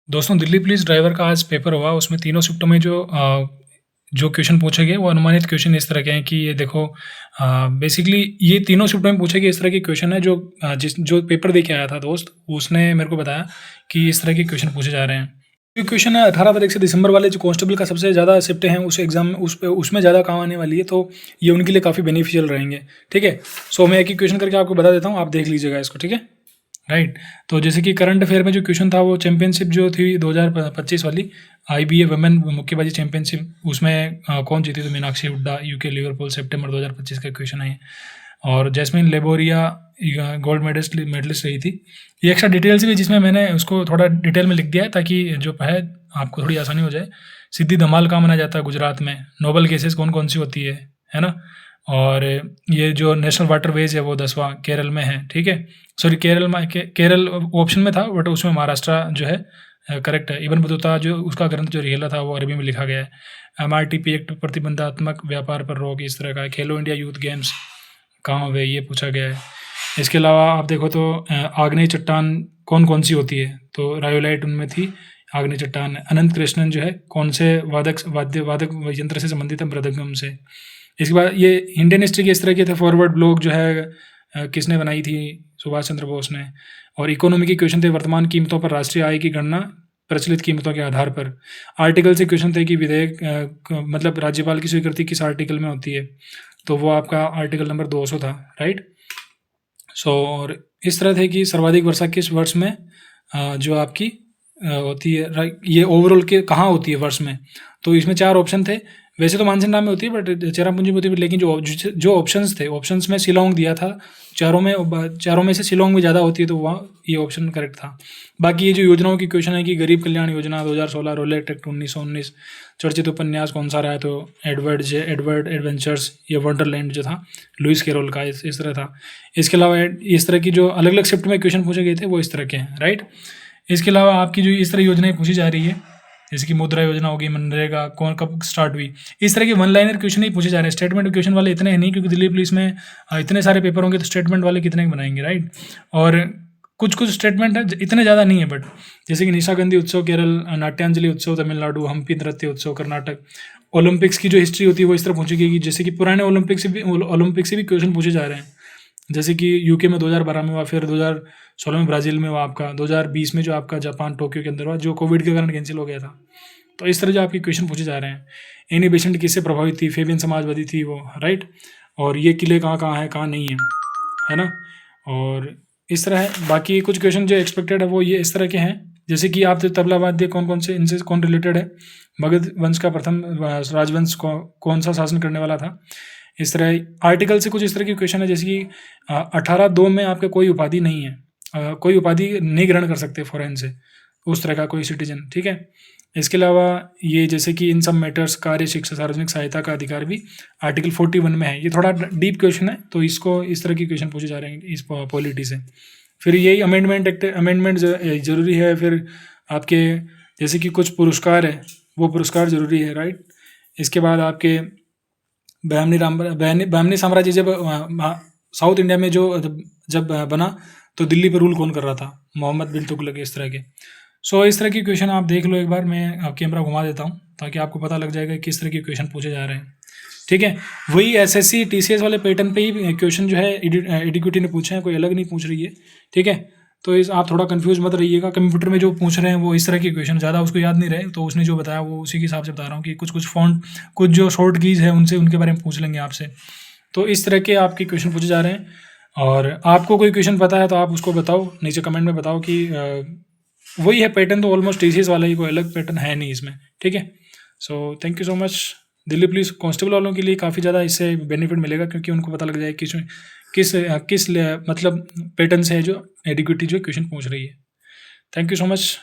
दोस्तों Delhi police driver का आज पेपर हुआ, उसमें तीनों शिफ्टों में जो क्वेश्चन पूछे गए वो अनुमानित क्वेश्चन इस तरह के हैं कि ये देखो बेसिकली ये तीनों शिफ्टों में पूछे गए इस तरह के क्वेश्चन है जो पेपर दे के आया था दोस्त, उसने मेरे को बताया कि इस तरह के क्वेश्चन पूछे जा रहे हैं। ये क्वेश्चन है 18 तारीख से दिसंबर वाले जो कांस्टेबल का सबसे ज़्यादा शिफ्टें हैं उस एग्ज़ाम में उसमें ज़्यादा काम आने वाली है, तो ये उनके लिए काफ़ी बेनिफिशियल रहेंगे। ठीक है, सो मैं एक ही क्वेश्चन करके आपको बता देता हूँ, आप देख लीजिएगा इसको। ठीक है, राइट। तो जैसे कि करंट अफेयर में जो क्वेश्चन था वो चैंपियनशिप जो थी 2025 वाली IBA वुमेन मुक्केबाजी चैंपियनशिप, उसमें कौन जीती? तो मीनाक्षी हुड्डा, UK लिवरपूल, सितंबर 2025 का क्वेश्चन है ये। और जैस्मिन लेबोरिया गोल्ड मेडलिस्ट रही थी। ये एक्स्ट्रा डिटेल्स भी जिसमें मैंने उसको थोड़ा डिटेल में लिख दिया है ताकि जो है आपको थोड़ी आसानी हो जाए। सिद्धि धमाल कहाँ मनाया जाता है? गुजरात में। नोबल केसेस कौन कौन सी होती है ना? और ये जो नेशनल वाटरवेज है वो 10वां केरल में है। ठीक है, सॉरी केरल ऑप्शन में था बट उसमें महाराष्ट्र जो है करेक्ट है। इब्न बतूता जो उसका ग्रंथ जो रिहेला था वो अरबी में लिखा गया है। MRTP एक्ट प्रतिबंधात्मक व्यापार पर रोक इस तरह का है। खेलो इंडिया यूथ गेम्स कहाँ हुए ये पूछा गया है। इसके अलावा आप देखो तो आग्नेय चट्टान कौन कौन सी होती है? तो रायोलाइट उनमें थी आग्नेय चट्टान। अनंत कृष्णन जो है कौन से वादक यंत्र से संबंधित है? मृदंगम से। इसके बाद ये इंडियन हिस्ट्री के इस तरह के थे। फॉरवर्ड ब्लॉग जो है किसने बनाई थी? सुभाष चंद्र बोस ने। और इकोनॉमी के क्वेश्चन थे, वर्तमान कीमतों पर राष्ट्रीय आय की गणना प्रचलित कीमतों के आधार पर। आर्टिकल से क्वेश्चन थे कि विधेयक मतलब राज्यपाल की स्वीकृति किस आर्टिकल में होती है? तो वो आपका आर्टिकल नंबर 200 था, राइट। सो और इस तरह थे कि सर्वाधिक वर्षा किस वर्ष में जो आपकी होती है, राइट। ये ओवरऑल के कहाँ होती है वर्ष में? तो इसमें 4 ऑप्शन थे। वैसे तो मानसिन नाम में होती है बट चेरापूंजी में होती है, लेकिन जो ऑप्शंस थे, ऑप्शंस में शिलोंग दिया था। चारों में से शिलोंग में ज़्यादा होती है, तो वहाँ ये ऑप्शन करेक्ट था। बाकी ये जो योजनाओं की क्वेश्चन है कि गरीब कल्याण योजना 2016, रोलेट एक्ट 1919, चर्चित उपन्यास कौन सा रहा है? तो एडवर्ड एडवेंचर्स, ये वंडरलैंड जो था लुइस कैरोल का, इस तरह था। इसके अलावा इस तरह की जो अलग अलग शिफ्ट में क्वेश्चन पूछे गए थे वो इस तरह के हैं, राइट। इसके अलावा आपकी जो इस तरह योजनाएं पूछी जा रही है, जैसे कि मुद्रा योजना होगी, मनरेगा कौन कब स्टार्ट हुई, इस तरह के वन लाइनर क्वेश्चन ही पूछे जा रहे हैं। स्टेटमेंट क्वेश्चन वाले इतने हैं नहीं, क्योंकि दिल्ली पुलिस में इतने सारे पेपर होंगे तो स्टेटमेंट वाले कितने बनाएंगे, राइट। और कुछ स्टेटमेंट है, इतने ज़्यादा नहीं है बट जैसे कि निशा गंधी उत्सव केरल, नाट्यांजलि उत्सव तमिलनाडु, हम्पी नृत्य उत्सव कर्नाटक। ओलंपिक्स की जो हिस्ट्री होती है वो इस तरह पूछेगी, जैसे कि पुराने ओलंपिक से भी क्वेश्चन पूछे जा रहे हैं। जैसे कि UK में 2012 में हुआ, फिर 2016 में ब्राज़ील में हुआ, आपका 2020 में जो आपका जापान टोक्यो के अंदर हुआ, जो कोविड के कारण कैंसिल हो गया था। तो इस तरह जो आपके क्वेश्चन पूछे जा रहे हैं। एनी बेसेंट किससे प्रभावित थी? फेबियन समाजवादी थी वो, राइट। और ये किले कहाँ कहाँ है, कहाँ नहीं है ना। और इस तरह है। बाकी कुछ क्वेश्चन जो एक्सपेक्टेड है वो ये इस तरह के हैं, जैसे कि आप तबला वाद्य कौन कौन से इनसे कौन रिलेटेड है? मगध वंश का प्रथम राजवंश कौन सा शासन करने वाला था? इस तरह आर्टिकल से कुछ इस तरह के क्वेश्चन है, जैसे कि 18(2) में आपका कोई उपाधि नहीं है, कोई उपाधि नहीं ग्रहण कर सकते फॉरेन से, उस तरह का कोई सिटीजन। ठीक है, इसके अलावा ये जैसे कि इन सब मैटर्स कार्य शिक्षा सार्वजनिक सहायता का अधिकार भी आर्टिकल 41 में है। ये थोड़ा डीप क्वेश्चन है, तो इसको इस तरह के क्वेश्चन पूछे जा रहे हैं इस पॉलिटी से। फिर यही अमेंडमेंट जरूरी है। फिर आपके जैसे कि कुछ पुरस्कार है, वो पुरस्कार जरूरी है, राइट। इसके बाद आपके बहमनी साम्राज्य जब साउथ इंडिया में जब बना तो दिल्ली पर रूल कौन कर रहा था? मोहम्मद बिन तुगलक, इस तरह के। सो इस तरह के क्वेश्चन आप देख लो एक बार, मैं आप कैमरा घुमा देता हूँ ताकि आपको पता लग जाएगा किस तरह के क्वेश्चन पूछे जा रहे हैं। ठीक है, वही SSC TCS वाले पैटर्न पे ही क्वेश्चन जो है एडिक्विटी ने पूछे हैं, कोई अलग नहीं पूछ रही है। ठीक है, तो आप थोड़ा कंफ्यूज मत रहिएगा। कंप्यूटर में जो पूछ रहे हैं वो इस तरह के क्वेश्चन ज़्यादा उसको याद नहीं रहे, तो उसने जो बताया वो उसी के हिसाब से बता रहा हूँ कि कुछ फॉन्ट, कुछ जो शॉर्ट कीज है उनके बारे में पूछ लेंगे आपसे। तो इस तरह के आपके क्वेश्चन पूछे जा रहे हैं। और आपको कोई क्वेश्चन पता है तो आप उसको बताओ, नीचे कमेंट में बताओ कि वही है पैटर्न, तो ऑलमोस्ट TCS वाला ही, कोई अलग पैटर्न है नहीं इसमें। ठीक है, so thank you so much. Delhi police constable वालों के लिए काफ़ी ज़्यादा इससे बेनिफिट मिलेगा, क्योंकि उनको पता लग जाए किस मतलब पैटर्न से है जो एडिक्विटी जो क्वेश्चन पूछ रही है। Thank you so much.